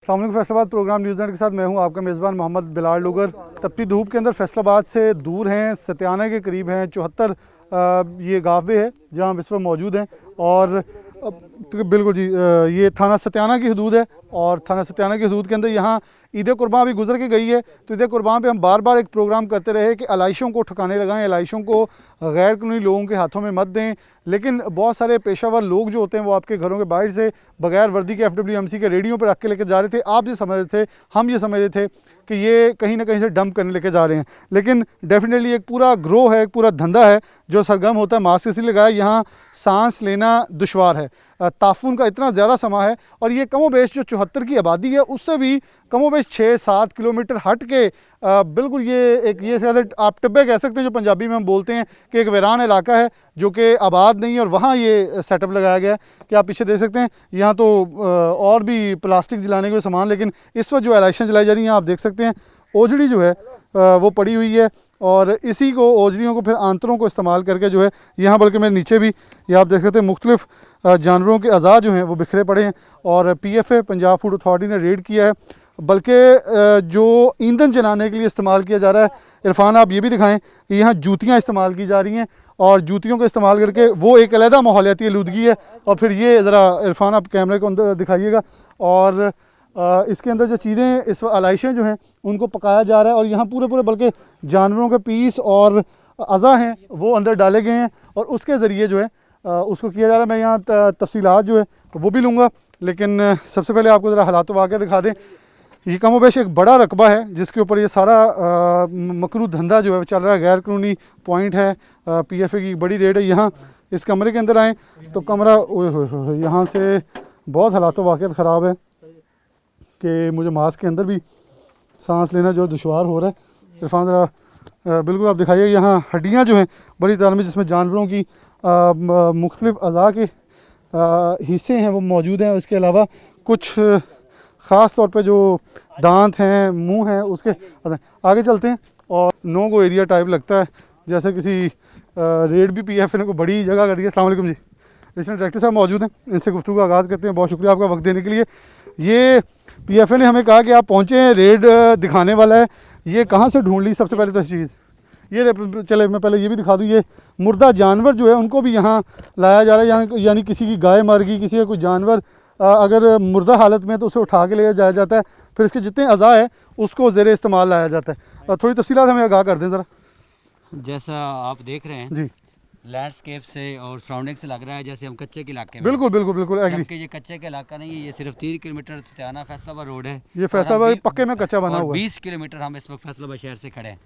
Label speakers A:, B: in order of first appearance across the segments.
A: अस्सलाम वालेकुम। Faisalabad programme news net के साथ मैं हूं आपका मेज़बान मोहम्मद बिलाल डोगर। तपती धूप के अंदर फैसलाबाद से दूर हैं, सतियाना के करीब हैं, 74 ये गाँव है जहां हम इस वक्त मौजूद हैं। और बिल्कुल जी, ये थाना सतियाना की हदूद है और थाना सतियाना की हदूद के अंदर यहाँ ईद कुर्बान भी गुजर के गई है। तो ईद कुर्बान पे हम बार बार एक प्रोग्राम करते रहे कि अलाइशों को ठिकाने लगाएं, अलाइशों को गैर कानूनी लोगों के हाथों में मत दें। लेकिन बहुत सारे पेशावर लोग जो होते हैं वो आपके घरों के बाहर से बगैर वर्दी के FWMC के रेडियो पर रख के लेकर जा रहे थे। आप ये समझ रहे थे, हम ये समझ रहे थे कि ये कहीं ना कहीं से डंप करने लेके जा रहे हैं। लेकिन डेफिनेटली एक पूरा ग्रोह है, एक पूरा धंधा है जो सरगर्म होता है। मास्क इसलिए लगाया, यहाँ सांस लेना दुशवार है, ताफून का इतना ज़्यादा समा है। और ये कमोबेश जो 74 की आबादी है उससे भी कमोबेश 6-7 किलोमीटर हट के बिल्कुल ये एक ये आप टिब्बे कह सकते हैं जो पंजाबी में हम बोलते हैं कि एक वीरान इलाका है जो कि आबाद नहीं है। और वहाँ ये सेटअप लगाया गया है कि आप पीछे देख सकते हैं। यहाँ तो और भी प्लास्टिक जलाने के सामान, लेकिन इस वक्त जो एलाइशन जलाई जा रही हैं आप देख सकते हैं। ओजड़ी जो है वो पड़ी हुई है और इसी को ओजड़ियों को फिर आंतरों को इस्तेमाल करके जो है यहाँ, बल्कि मेरे नीचे भी ये आप देख सकते हैं मुख्तलिफ जानवरों के अज़ा जो हैं वो बिखरे पड़े हैं। और PFA पंजाब फूड अथॉरिटी ने रेड किया है, बल्कि जो ईंधन जलाने के लिए इस्तेमाल किया जा रहा है। इरफान आप ये भी दिखाएं कि यहाँ जूतियाँ इस्तेमाल की जा रही हैं और जूतियों को इस्तेमाल करके वो एक अलहदा माहौलियाती आलूदगी है। और फिर ये ज़रा इरफान आप कैमरे को अंदर दिखाइएगा। और इसके अंदर जो चीज़ें इस अलाइशें जो हैं उनको पकाया जा रहा है और यहाँ पूरे बल्कि जानवरों के पीस और अज़ा हैं वो अंदर डाले गए हैं और उसके ज़रिए जो है उसको किया जा रहा है। मैं यहाँ तफसीलात जो है वो भी लूँगा, लेकिन सबसे पहले आपको ज़रा हालात वाक़या दिखा दें। ये कमोबेश एक बड़ा रकबा है जिसके ऊपर ये सारा मकरू धंधा जो है चल रहा है, गैर कानूनी पॉइंट है। PFA की बड़ी रेड है। यहाँ इस कमरे के अंदर आएँ तो कमरा यहाँ से बहुत हालात वाक़ियत ख़राब है कि मुझे मास्क के अंदर भी सांस लेना जो दुशवार हो रहा है। इरफान ज़रा बिल्कुल आप दिखाइए, यहाँ हड्डियाँ जो हैं बड़ी तादाद में जिसमें जानवरों की मुख्तलिफ अज़ा के हिस्से हैं वो मौजूद हैं। इसके अलावा कुछ ख़ास तौर पे जो दांत हैं, मुंह हैं, उसके आगे चलते हैं। और नो गो एरिया टाइप लगता है जैसे किसी रेड भी PFA ने को बड़ी जगह कर दी है। अस्सलाम वालेकुम जी, रिजनल डायरेक्टर साहब मौजूद हैं, इनसे गुफ्तगू का आगाज़ करते हैं। बहुत शुक्रिया आपका वक्त देने के लिए। ये PFA ने हमें कहा कि आप पहुँचे हैं, रेड दिखाने वाला है। ये कहाँ से ढूंढ ली सबसे पहले तो चीज़ ये, चले मैं पहले ये भी दिखा दूँ। ये मुर्दा जानवर जो है उनको भी यहाँ लाया जा रहा है। यानी किसी की गाय मर गई, किसी का कोई जानवर अगर मुर्दा हालत में है तो उसे उठा के ले जाया जाता है, फिर इसके जितने अज़ा है उसको ज़ेरे इस्तेमाल लाया जाता है। थोड़ी तफसीलात हमें आगाह कर दें ज़रा।
B: जैसा आप देख रहे हैं
A: जी,
B: लैंडस्केप से और सराउंडिंग से लग रहा है जैसे हम कच्चे के इलाके में।
A: बिल्कुल एग्री।
B: जबकि ये कच्चे का इलाका नहीं है, ये सिर्फ 3 किलोमीटर सतियाना फैसलाबाद रोड है।
A: ये फैसलाबाद पक्के में कच्चा बना हुआ है।
B: 20 किलोमीटर हम इस वक्त फैसलाबाद शहर से खड़े हैं।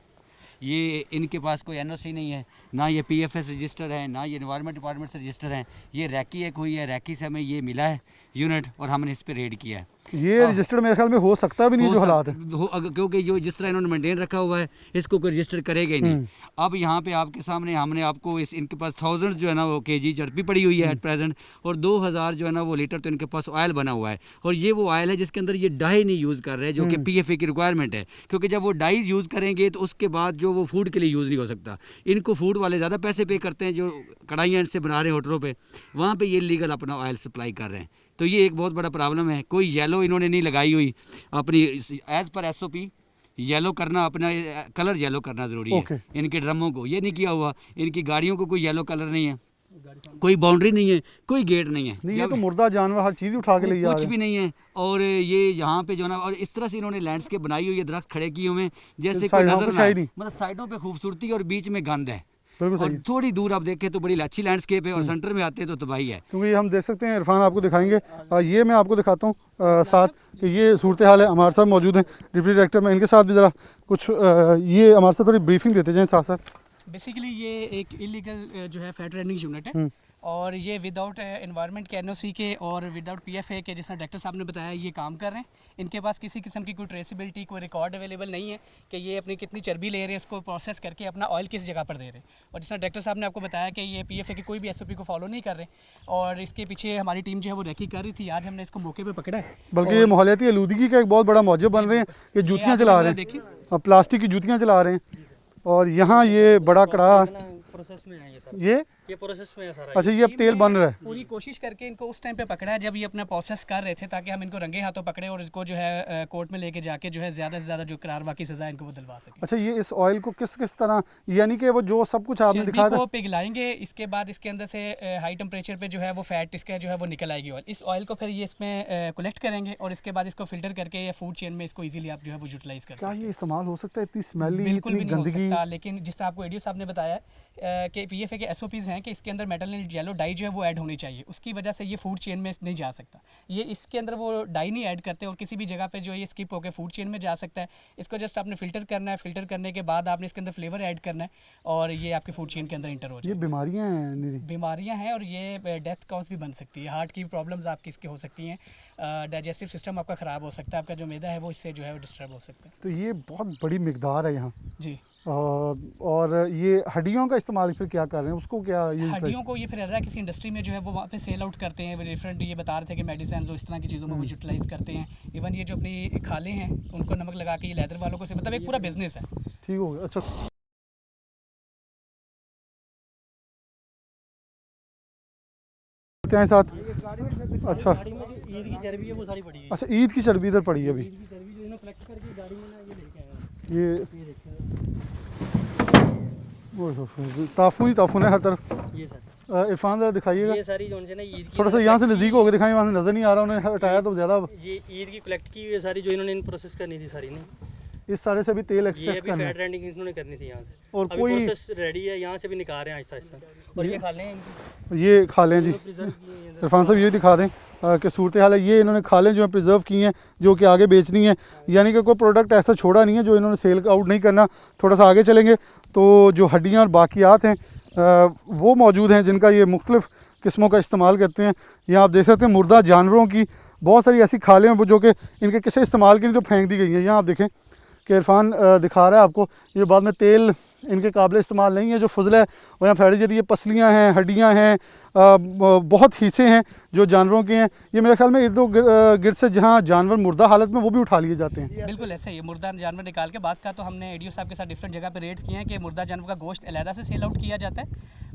B: ये इनके पास कोई NOC नहीं है, ना ये PFS रजिस्टर है, ना ये एनवायरनमेंट डिपार्टमेंट से रजिस्टर है। ये रैकी एक हुई है, रैकी से हमें ये मिला है यूनिट और हमने इस पर रेड किया है।
A: ये रजिस्टर मेरे ख्याल में हो सकता भी नहीं जो हालात है,
B: क्योंकि जो जिस तरह इन्होंने मेंटेन रखा हुआ है इसको कोई रजिस्टर करेगा ही नहीं। अब यहाँ पे आपके सामने हमने आपको इनके पास 1000 जो है ना वो kg चर्बी पड़ी हुई है एट प्रेजेंट, और 2000 जो है ना वो लीटर तो इनके पास ऑयल बना हुआ है। और ये वो ऑयल है जिसके अंदर ये डाई नहीं यूज़ कर रहे हैं, जो कि PFA की रिक्वायरमेंट है। क्योंकि जब वो डाई यूज़ करेंगे तो उसके बाद जो वो फूड के लिए यूज़ नहीं हो सकता। इनको फूड वाले ज़्यादा पैसे पे करते हैं जो कढ़ाइयाँ इनसे बना रहे हैं होटलों पर, वहाँ पर ये लीगल अपना ऑयल सप्लाई कर रहे हैं। तो ये एक बहुत बड़ा प्रॉब्लम है। कोई येलो इन्होंने नहीं लगाई हुई अपनी एज़ पर SOP। येलो करना, अपना कलर येलो करना ज़रूरी है। इनके ड्रमों को ये नहीं किया हुआ, इनकी गाड़ियों को कोई येलो कलर नहीं है, कोई बाउंड्री नहीं है, कोई गेट नहीं है।
A: नहीं, ये तो मुर्दा जानवर हर चीज़ उठा के ले जा रहे हैं,
B: कुछ भी नहीं है। और ये यहाँ पे जो ना, और इस तरह से इन्होंने लैंडस्केप बनाई हुई है, दरख्त खड़े किए हुए जैसे कोई नजर ना आए। मतलब साइडों पे खूबसूरती और बीच में गंद है। और थोड़ी दूर आप देखें तो बड़ी अच्छी लैंडस्केप है और सेंटर में आते हैं तो तबाही है।
A: क्योंकि हम देख सकते हैं, इरफान आपको दिखाएंगे। ये मैं आपको दिखाता हूँ साथ कि ये सूरत हाल है। हमारे साथ मौजूद हैं डिप्टी डायरेक्टर, में इनके साथ भी ज़रा कुछ ये हमारे साथ थोड़ी ब्रीफिंग देते जाएँ साथ साथ।
C: बेसिकली ये एक इलीगल जो है फैट ट्रेडिंग यूनिट है और ये विदाउट एनवायरनमेंट के NOC के और विदाउट PFA के, जैसा डॉक्टर साहब ने बताया, ये काम कर रहे हैं। इनके पास किसी किस्म की कोई ट्रेसिबिलिटी, कोई रिकॉर्ड अवेलेबल नहीं है कि ये अपनी कितनी चर्बी ले रहे हैं, उसको प्रोसेस करके अपना ऑयल किस जगह पर दे रहे हैं। और जैसा डॉक्टर साहब ने आपको बताया कि ये PFA की कोई भी SOP को फॉलो नहीं कर रहे और इसके पीछे हमारी टीम जो है वो रैकी कर रही थी। आज हमने इसको मौके पर पकड़ा है।
A: बल्कि ये माहौलियाती आलूदगी का एक बहुत बड़ा मौजब बन रहे हैं। ये जूतियाँ चला रहे हैं, प्लास्टिक की जूतियाँ चला रहे हैं। और यहाँ ये बड़ा कड़ा
C: प्रोसेस में है ये
D: ये प्रोसेस में है सारा।
A: अच्छा, ये अब तेल बन रहा है।
C: पूरी कोशिश करके इनको उस टाइम पे पकड़ा है जब ये अपना प्रोसेस कर रहे थे, ताकि हम इनको रंगे हाथों पकड़े और इनको जो है कोर्ट में लेके जाके जो है ज़्यादा से ज़्यादा जो करारवा की सज़ा इनको वो दिलवा सके।
A: अच्छा, ये इस ऑयल को किस किस तरह, यानी कि वो जो सब कुछ आपने दिखाया था,
C: को पिघलाएंगे, इसके बाद इसके अंदर से हाई टेम्परेचर पे जो है वो फैट इसका जो है वो निकल आएगी ऑयल। इस ऑयल को फिर ये इसमें कलेक्ट करेंगे और इसके बाद इसको फिल्टर करके या फूड चेन में इसको इजीली आप जो है वो यूटिलाइज कर
A: क्या
C: सकते हैं।
A: ये इस्तेमाल हो सकता है? इतनी स्मेली,
C: बिल्कुल
A: इतनी
C: भी नहीं हो
A: गंदगी।
C: सकता, लेकिन जिस तरह आपको एडीओ साहब ने बताया कि पीएफए के एसओपीज़ हैं कि इसके अंदर मेटल येलो डाई जो है वो ऐड होनी चाहिए, उसकी वजह से ये फूड चेन में नहीं जा सकता। ये इसके अंदर वो डाई नहीं ऐड करते और किसी भी जगह पे जो है ये स्किप होकर फूड चेन में जा सकता है। इसको जस्ट आपने फ़िल्टर करना है, फ़िल्टर करने के बाद आपने इसके अंदर फ्लेवर ऐड करना है और ये आपकी फूड चेन के अंदर इंटर हो
A: ये
C: जाए।
A: बीमारियां हैं निरी।
C: बीमारियां हैं और ये डेथ कॉज भी बन सकती है, हार्ट की प्रॉब्लम्स आपकी इसके हो सकती हैं, डाइजेस्टिव सिस्टम आपका ख़राब हो सकता है, आपका जो मैदा है वो इससे जो है वो डिस्टर्ब हो सकता है।
A: तो ये बहुत बड़ी मिकदार है यहाँ।
C: जी,
A: और ये हड्डियों का इस्तेमाल फिर क्या कर रहे हैं, उसको क्या यूज़ कर?
C: हड्डियों को ये फिर अलग किसी इंडस्ट्री में जो है वो वहाँ पे सेल आउट करते हैं। वो डिफरेंट ये बता रहे थे कि मेडिसिन इस तरह की चीज़ों में वो यूटिलाइज़ करते हैं। इवन ये जो अपनी खाले हैं उनको नमक लगा के ये लेदर वालों को से, मतलब एक पूरा बिजनेस है।
A: ठीक हो गया। अच्छा, हैं साथ। अच्छा,
D: ईद की चर्बी है वो सारी पड़ी है।
A: अच्छा, ईद की चर्बी इधर पड़ी है अभी।
D: ईद की चर्बी जो इन्होंने कलेक्ट करके गाड़ी में ना ये लेके आए हैं।
A: ये
D: देखिए
A: ताफून ही ताफून है हर तरफ।
D: ये सर,
A: इरफान ज़रा दिखाइएगा,
D: ये सारी जो है ना ईद की
A: थोड़ा सा यहाँ से नज़दीक हो गए दिखाएं, वहाँ से नज़र नहीं आ रहा, उन्होंने हटाया तो ज़्यादा।
D: ये ईद की कलेक्ट की हुई सारी जो इन्होंने इन प्रोसेस करनी थी सारी नहीं।
A: इस सारे से भी तेल
D: ये
A: एक्सट्रैक्ट
D: अभी
A: करना
D: फैट
A: है।
D: रेंडिंग इन्होंने करनी थी यहाँ से
A: और
D: अभी
A: कोई
D: प्रोसेस रेडी है, यहाँ से भी निकाल रहे हैं आहिस्ता आहिस्ता। और ये खा लें इनकी
A: ये खा लें जी।
D: प्रिजर्व किए हैं इधर।
A: इरफान साहब ये दिखा दें कि सूरत हाल है। ये इन्होंने खालें जो है प्रिजर्व की हैं, जो कि आगे बेचनी है, यानी कि कोई प्रोडक्ट ऐसा छोड़ा नहीं है जो इन्होंने सेल आउट नहीं करना। थोड़ा सा आगे चलेंगे तो जो हड्डियाँ और बाकियात हैं वो मौजूद हैं, जिनका ये मुख्तलिफ़ किस्मों का इस्तेमाल करते हैं। यहाँ आप देख सकते हैं मुर्दा जानवरों की बहुत सारी ऐसी खालें हैं वो जो कि इनके किसी इस्तेमाल की नहीं, तो फेंक दी गई हैं। यहाँ आप देखें कि इरफान दिखा रहा है आपको, ये बाद में तेल इनके काबिल इस्तेमाल नहीं है। जो फजल है वो यहाँ फैड़ी जरिए पसलियाँ हैं, हड्डियाँ हैं, बहुत हिस्से हैं जो जानवरों के हैं। ये मेरे ख्याल में इर्द गिर्द से जहाँ जानवर मुर्दा हालत में वो भी उठा लिए जाते हैं।
C: बिल्कुल ऐसे ही मुर्दा जानवर निकाल के बाज़ का तो हमने एडीओ साहब के साथ डिफरेंट जगह पे रेड्स किए हैं कि मुर्दा जानवर का गोश्त अलहदा से सेल आउट किया जाता है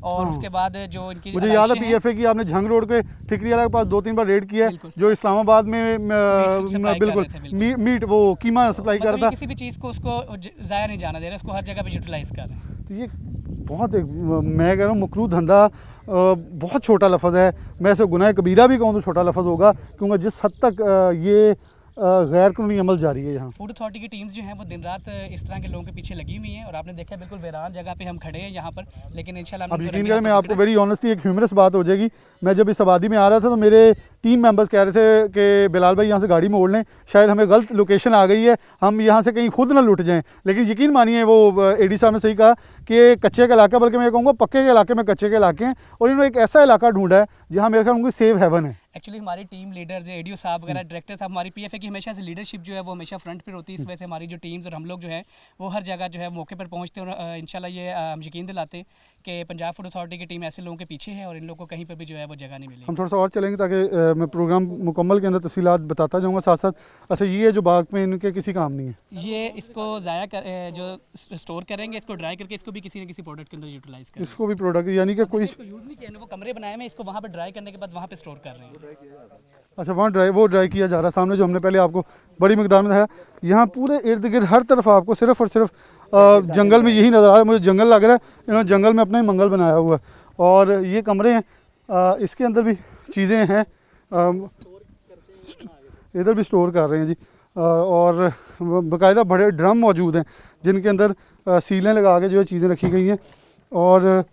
C: और उसके बाद जो इनकी
A: मुझे याद है
C: आलाइशें हैं,
A: पीएफए की आपने झंग रोड के ठिकरी वाला के पास 2-3 बार रेड किया है,
C: बिल्कुल।
A: जो इस्लामाबाद में
C: supply कर
A: बिल्कुल
C: रहे थे, बिल्कुल।
A: मीट वो कीमा सप्लाई कर
C: मतलब
A: रहा
C: ये
A: था।
C: किसी भी चीज़ को उसको ज़ाया नहीं जाना दे रहे, उसको हर जगह पे यूटिलाइज़ कर रहे हैं।
A: तो ये बहुत एक, मैं कह रहा हूँ मकरूह धंधा, बहुत छोटा लफ्ज़ है। मैं इसे गुनाह कबीरा भी कहूँ तो छोटा लफ्ज़ होगा, क्योंकि जिस हद तक ये गैर कानूनी अमल जारी है यहाँ।
C: फूड अथॉरिटी की टीम्स जो हैं वो दिन रात इस तरह के लोगों के पीछे लगी हुई हैं और आपने देखा है बिल्कुल वीरान जगह पे हम खड़े हैं यहाँ पर, लेकिन इंशाल्लाह
A: अब
C: हमने
A: यकीन
C: इनको
A: करें, मैं
C: रंगे
A: आपको
C: हाथों
A: वेरी ऑनेस्टली एक ह्यूमरस बात हो जाएगी। मैं जब इस आबादी में आ रहा था तो मेरे टीम मेंबर्स कह रहे थे कि बिलाल भाई यहाँ से गाड़ी मोड़ लें, शायद हमें गलत लोकेशन आ गई है, हम यहाँ से कहीं खुद ना लुट जाएं। लेकिन यकीन मानिए वो एडी साहब ने सही कहा कि कच्चे का इलाका, बल्कि मैं कहूँगा पक्के के इलाके में कच्चे के इलाके हैं, और इन्होंने एक ऐसा इलाका ढूंढा है जहाँ मेरे ख्याल उनकी सेव हेवन है।
C: एक्चुअली हमारी टीम लीडर्स एडीओ साहब वगैरह डायरेक्टर साहब, हमारी पीएफए की हमेशा से लीडरशिप जो है वो हमेशा फ्रंट पर होती है। इस वजह से हमारी जो टीम्स और हम लोग जो है वो हर जगह जो है मौके पर पहुंचते हैं और इंशाल्लाह ये हम यकीन दिलाते हैं कि पंजाब फूड अथॉरिटी की टीम ऐसे लोगों के पीछे है और इन लोगों को कहीं पर भी जो है वो जगह नहीं मिलेगी।
A: हम थोड़ा सा और चलेंगे ताकि मैं प्रोग्राम मुकम्मल के अंदर तफसीलात बताता जाऊँगा साथ साथ। अच्छा, ये जो बाग में इनके किसी काम नहीं है,
C: ये इसको ज़ाया कर जो स्टोर करेंगे, इसको ड्राई करके इसको भी किसी न किसी प्रोडक्ट के अंदर यूटिलाइज करेंगे।
A: इसको भी प्रोडक्ट, यानी कि कोई
C: इसको यूज़ नहीं किया, वो कमरे बनाए हुए, इसको वहाँ पे ड्राई करने के बाद वहाँ पे स्टोर कर रहे हैं।
A: अच्छा, वहाँ ड्राई किया जा रहा है। सामने जो हमने पहले आपको बड़ी मिकदार में दिखाया, यहाँ पूरे इर्द गिर्द हर तरफ आपको सिर्फ और सिर्फ जंगल में यही नज़र आ रहा है। मुझे जंगल लग रहा है, इन्होंने जंगल में अपना ही मंगल बनाया हुआ है। और ये कमरे हैं, इसके अंदर भी चीज़ें हैं, इधर भी स्टोर कर रहे हैं जी। और बाकायदा बड़े ड्रम मौजूद हैं जिनके अंदर सीलें लगा के जो है चीज़ें रखी गई हैं। और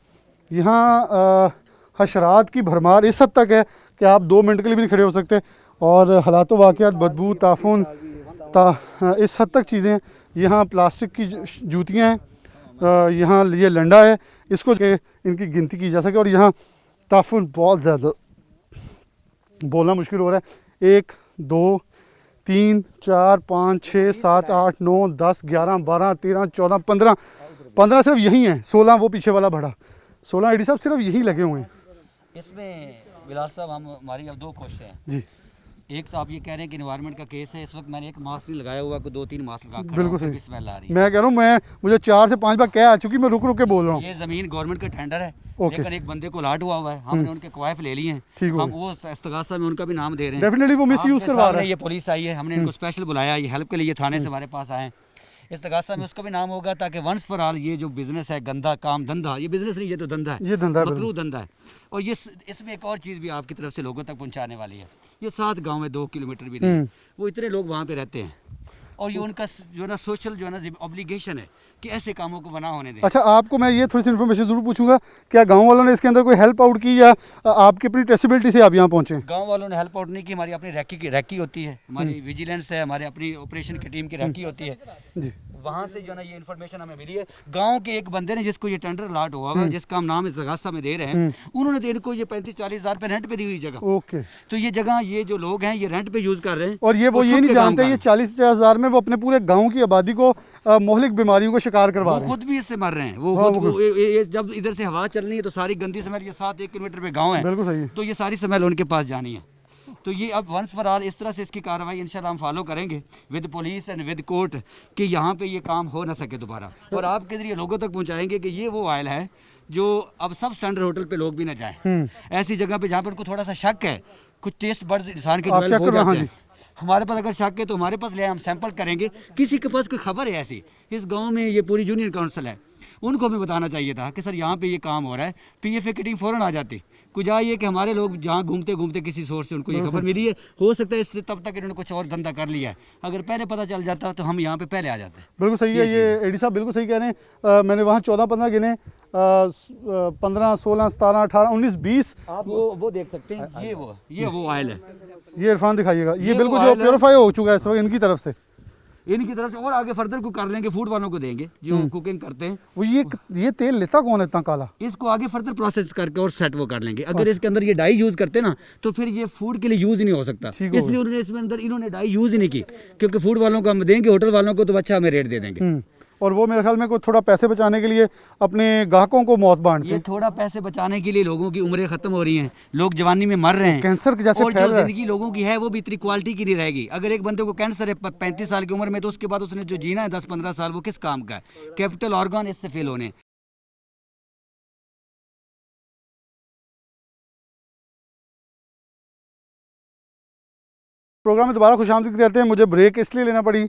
A: यहाँ हशरात की भरमार इस हद तक है कि आप 2 मिनट के लिए भी नहीं खड़े हो सकते। और हालात वाक़यात, बदबू, ताफून, इस हद तक चीज़ें हैं। यहाँ प्लास्टिक की जूतियाँ हैं, यहाँ ये लंडा है, इसको के इनकी गिनती की जा सके। और यहाँ ताफून बहुत ज़्यादा, बोलना मुश्किल हो रहा है। 1 2 3 4 5 6 7 8 9 10 11 12 13 14 15 सिर्फ यही हैं। 16 वो पीछे वाला बड़ा, 16 एडी साहब सिर्फ यही लगे हुए हैं।
B: इसमें बिलाल साहब हमारी अब 2 क्वेश्चन हैं
A: जी।
B: एक तो आप ये कह रहे हैं कि एनवायरनमेंट का केस है, इस वक्त मैंने एक मास्क नहीं लगाया हुआ, को 2-3 मास्क लगा खड़ा
A: बिल्कुल
B: हूं,
A: सही।
B: फिर भी स्मेल आ रही है।
A: मैं कह रहा हूँ, मुझे 4 से 5 बार कह आ चुकी, मैं रुक रुक के बोल रहा हूँ।
B: ये ज़मीन गवर्नमेंट का टेंडर है,
A: ओके।
B: लेकिन एक बंदे को लाट हुआ है, हमने उनके क्वाइफ ले लिए हैं,
A: ठीक हो
B: हम वो इस्तगासा में उनका भी नाम दे रहे हैं।
A: डेफिनेटली वो मिस यूज़
B: आपके
A: करवा रहा
B: सामने
A: है।
B: ये पुलिस आई है, हमने इनको स्पेशल बुलाया, ये हेल्प के लिए थाने से हमारे पास आए हैं। इस्तगासा में उसका भी नाम होगा, ताकि वंस फॉर ऑल ये जो बिजनेस है, गंदा काम धंधा, ये बिजनेस नहीं, ये तो धंधा है,
A: ये धंधा है,
B: मकरूह धंधा है। और ये इसमें एक और चीज़ भी आपकी तरफ से लोगों तक पहुंचाने वाली है। ये 7 गांव है, 2 किलोमीटर भी नहीं, वो इतने लोग वहाँ पे रहते हैं, और ये उनका जो है ना सोशल जो है ना ऑब्लिगेशन है कि ऐसे कामों को बना होने दें।
A: अच्छा, आपको मैं ये थोड़ी सी इन्फॉर्मेशन जरूर पूछूंगा, क्या गांव वालों ने इसके अंदर कोई हेल्प आउट की, या आपकी अपनी ट्रेसिबिलिटी से आप यहाँ पहुँचे?
B: गांव वालों ने हेल्प आउट नहीं की, हमारी अपनी रैकी होती है, हमारी विजिलेंस है, हमारे अपनी ऑपरेशन की टीम की रैकी होती है
A: जी।
B: वहाँ से जो है ना ये इन्फॉर्मेशन हमें मिली है। गांव के एक बंदे ने, जिसको ये टेंडर अलॉट हुआ है, जिसका हम नाम इस्तगासा में दे रहे हैं, उन्होंने तो इनको ये 35-40 हज़ार पे रेंट पे दी हुई जगह।
A: ओके।
B: तो ये जगह, ये जो लोग हैं, ये रेंट पे यूज़ कर रहे हैं,
A: और ये वो ये
B: छुप
A: नहीं
B: के काम
A: जानते
B: कर
A: ये
B: रहे हैं।
A: 40-50 हज़ार में वो अपने पूरे गांव की आबादी को मोहलिक बीमारियों का शिकार करवा
B: वो
A: रहे हैं।
B: खुद भी इससे मर रहे हैं। वो
A: हाँ,
B: खुद
A: वो
B: ये जब इधर से हवा चलनी है तो सारी गंदी स्मेल, ये 7-1 किलोमीटर पे गाँव है,
A: बिल्कुल सही है।
B: तो ये सारी स्मेल उनके पास जानी है। तो ये अब वंस फॉर ऑल इस तरह से इसकी कार्रवाई इंशाल्लाह हम फॉलो करेंगे with police and with court, कि यहाँ पे ये काम हो ना सके दोबारा, और आपके जरिए लोगों तक पहुँचाएंगे कि ये वो ऑयल है जो अब सब स्टैंडर्ड होटल पे लोग भी ना जाएं। ऐसी जगह पे जहाँ पर उनको थोड़ा सा शक है, कुछ टेस्ट बर्ड्स इंसान के
A: आप
B: डेवलप
A: check
B: हो
A: करो, हाँ
B: जाते
A: जी।
B: हैं, हमारे पास अगर शक है तो हमारे पास ले आए, हम सैंपल करेंगे। किसी के पास कोई खबर है ऐसी, इस गाँव में ये पूरी यूनियन काउंसिल है, उनको हमें बताना चाहिए था कि सर यहाँ पे ये काम हो रहा है, PFA की टीम फ़ौरन आ जाती। कुछ ये कि हमारे लोग जहाँ घूमते घूमते किसी सोर्स से उनको ये खबर मिली है, हो सकता है इससे तब तक इन्होंने कुछ और धंधा कर लिया है, अगर पहले पता चल जाता तो हम यहाँ पे पहले आ जाते।
A: बिल्कुल सही है, ये एडी साहब बिल्कुल सही कह रहे हैं। मैंने वहाँ 14-15 गिने, 15, 16, 17, 18, 19, 20।
B: आप वो देख सकते हैं, ये वो ऑयल है,
A: ये इरफान दिखाइएगा, ये
B: वो
A: बिल्कुल जो
B: ऑयल है।
A: प्योरीफाई हो चुका है इस वक्त इनकी तरफ से।
B: इनकी तरफ से, और आगे फर्दर को कर लेंगे, फूड वालों को देंगे जो कुकिंग करते हैं,
A: वो ये तेल लेता कौन है इतना काला?
B: इसको आगे फर्दर प्रोसेस करके और सेट वो कर लेंगे। अगर इसके अंदर ये डाई यूज़ करते ना तो फिर ये फूड के लिए यूज़ ही नहीं हो सकता,
A: ठीक हो
B: इसलिए उन्होंने इसमें अंदर इन्होंने डाई यूज़ ही नहीं की, क्योंकि फूड वालों को हम देंगे, होटल वालों को तो अच्छा हमें रेट दे देंगे।
A: और वो मेरे ख्याल में कोई थोड़ा पैसे बचाने के लिए अपने ग्राहकों को मौत बांटते
B: ये
A: हैं।
B: थोड़ा पैसे बचाने के लिए लोगों की उम्रें खत्म हो रही हैं, लोग जवानी में मर रहे हैं,
A: कैंसर के जैसे
B: और
A: फैल
B: जो
A: रहा है।
B: जिंदगी लोगों की है वो भी इतनी क्वालिटी की नहीं रहेगी। अगर एक बंदे को कैंसर है 35 साल की उम्र में, तो उसके बाद उसने जो जीना है 10-15 साल, वो किस काम का है? कैपिटल ऑर्गन इससे फेल होने।
A: प्रोग्राम में दोबारा खुशामदीद कहते हैं। मुझे ब्रेक इसलिए लेना पड़ी,